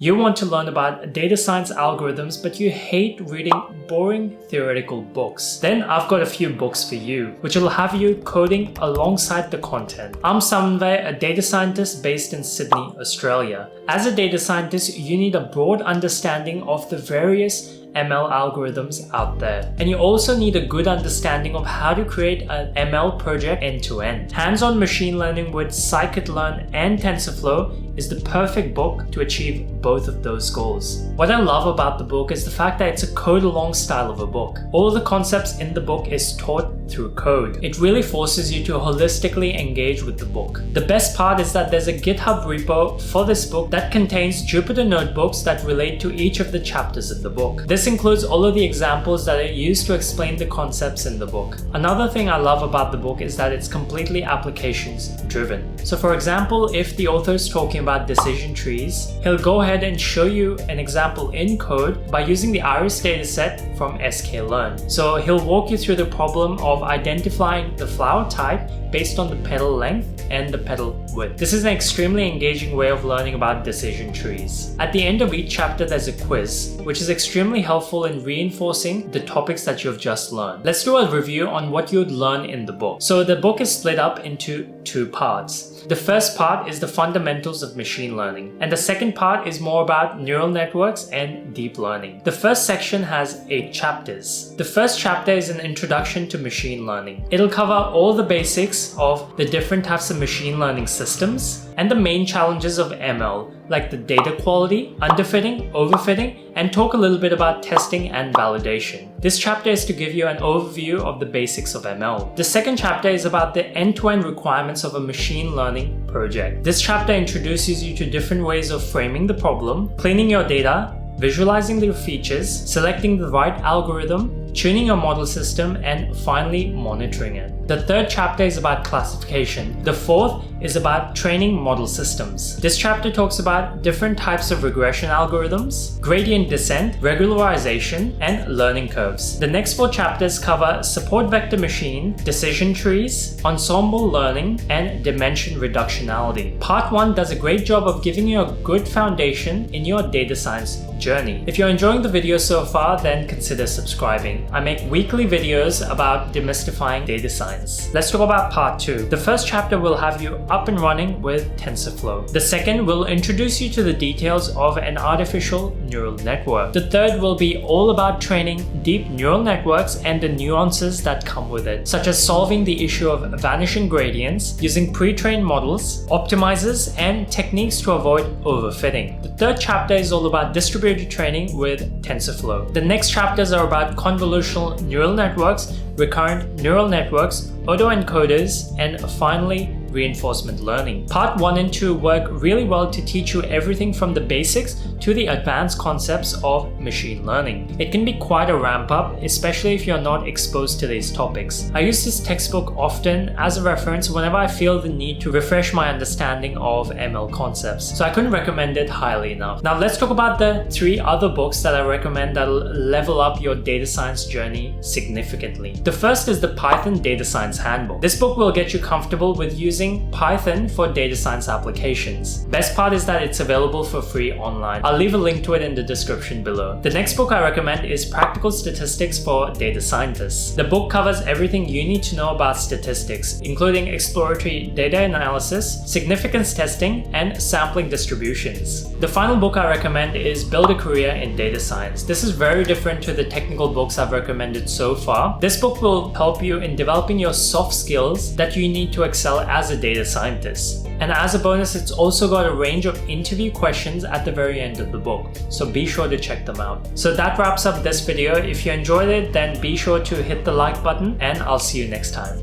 You want to learn about data science algorithms, but you hate reading boring theoretical books. Then I've got a few books for you, which will have you coding alongside the content. I'm Samanvay, a data scientist based in Sydney, Australia. As a data scientist, you need a broad understanding of the various ML algorithms out there. And you also need a good understanding of how to create an ML project end-to-end. Hands-on machine learning with scikit-learn and TensorFlow is the perfect book to achieve both of those goals. What I love about the book is the fact that it's a code-along style of a book. All of the concepts in the book is taught through code. It really forces you to holistically engage with the book. The best part is that there's a GitHub repo for this book that contains Jupyter notebooks that relate to each of the chapters of the book. This includes all of the examples that are used to explain the concepts in the book. Another thing I love about the book is that it's completely applications driven. So for example, if the author is talking about decision trees, he'll go ahead and show you an example in code by using the iris dataset from sklearn. So he'll walk you through the problem of identifying the flower type based on the petal length and the petal width. This is an extremely engaging way of learning about decision trees. At the end of each chapter, there's a quiz, which is extremely helpful in reinforcing the topics that you've just learned. Let's do a review on what you'd learn in the book. So the book is split up into two parts. The first part is the fundamentals of machine learning, and the second part is more about neural networks and deep learning. The first section has 8 chapters. The first chapter is an introduction to machine learning. It'll cover all the basics of the different types of machine learning systems and the main challenges of ML, like the data quality, underfitting, overfitting, and talk a little bit about testing and validation. This chapter is to give you an overview of the basics of ML. The second chapter is about the end-to-end requirements of a machine learning project. This chapter introduces you to different ways of framing the problem, cleaning your data, visualizing the features, selecting the right algorithm, tuning your model system, and finally monitoring it. The third chapter is about classification. The fourth is about training model systems. This chapter talks about different types of regression algorithms, gradient descent, regularization, and learning curves. The next 4 chapters cover support vector machine, decision trees, ensemble learning, and dimension reductionality. Part 1 does a great job of giving you a good foundation in your data science journey. If you're enjoying the video so far, then consider subscribing. I make weekly videos about demystifying data science. Let's talk about part 2. The first chapter will have you up and running with TensorFlow. The second will introduce you to the details of an artificial neural network. The third will be all about training deep neural networks and the nuances that come with it, such as solving the issue of vanishing gradients, using pre-trained models, optimizers, and techniques to avoid overfitting. The third chapter is all about distributed training with TensorFlow. The next chapters are about convolutional neural networks, recurrent neural networks, autoencoders, and finally reinforcement learning. Part 1 and 2 work really well to teach you everything from the basics to the advanced concepts of machine learning. It can be quite a ramp up, especially if you're not exposed to these topics. I use this textbook often as a reference whenever I feel the need to refresh my understanding of ML concepts, so I couldn't recommend it highly enough. Now let's talk about the 3 other books that I recommend that'll level up your data science journey significantly. The first is the Python Data Science Handbook. This book will get you comfortable with using Python for data science applications. Best part is that it's available for free online. I'll leave a link to it in the description below. The next book I recommend is Practical Statistics for Data Scientists. The book covers everything you need to know about statistics, including exploratory data analysis, significance testing, and sampling distributions. The final book I recommend is Build a Career in Data Science. This is very different to the technical books I've recommended so far. This book will help you in developing your soft skills that you need to excel as a data scientist. And as a bonus, it's also got a range of interview questions at the very end of the book, so be sure to check them out. So that wraps up this video. If you enjoyed it, then be sure to hit the like button, and I'll see you next time.